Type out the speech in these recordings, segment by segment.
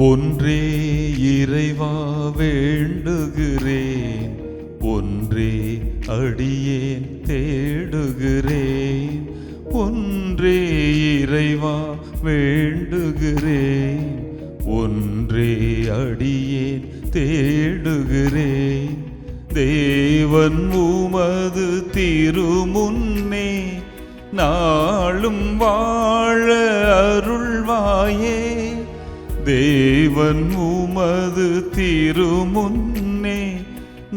ஒன்றே இறைவா வேண்டுகிறேன், ஒன்றே அடியேன் தேடுகிறேன். ஒன்றே இறைவா வேண்டுகிறேன், ஒன்றே அடியேன் தேடுகிறேன். தேவன் உமது திருமுன்னே நாளும் வாழ அருள்வாயே. தேவன் உமது திருமுன்னே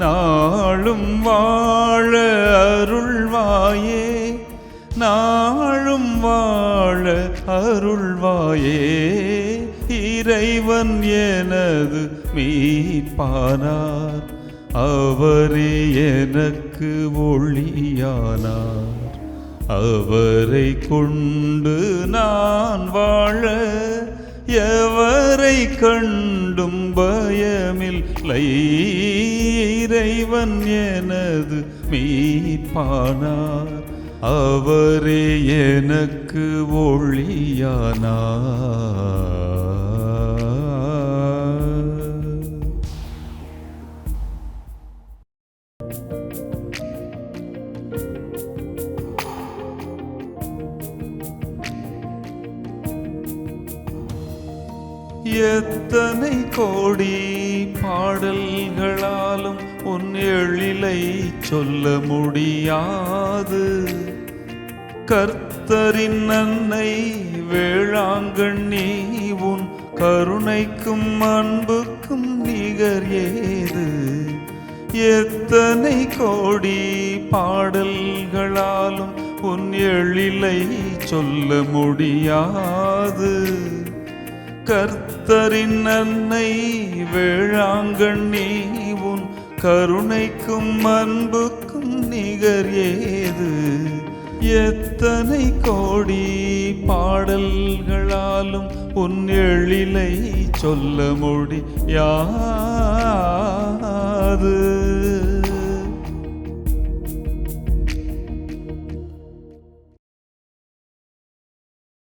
நாளும் வாழ அருள்வாயே. நாளும் வாழ அருள்வாயே. இறைவன் எனது மீட்பானார், அவரே எனக்கு ஒளியானார். அவரை கொண்டு நான் வாழ எவரை கண்டும் பயமில்லை. இறைவன் எனது மீட்பானார், அவரே எனக்கு ஒளியானார். எத்தனை கோடி பாடல்களாலும் உன் எழிலை சொல்ல முடியாது. கர்த்தரின் அன்னை வேளாங்கண்ணி, உன் கருணைக்கும் அன்புக்கும் நிகர் ஏது. எத்தனை கோடி பாடல்களாலும் உன் எழிலை சொல்ல முடியாது. கர்த்தரின் அன்னை வேளாங்கண்ணி, உன் கருணைக்கும் அன்புக்கும் நிகர் ஏது. எத்தனை கோடி பாடல்களாலும் உன் எழிலை சொல்ல முடியாது.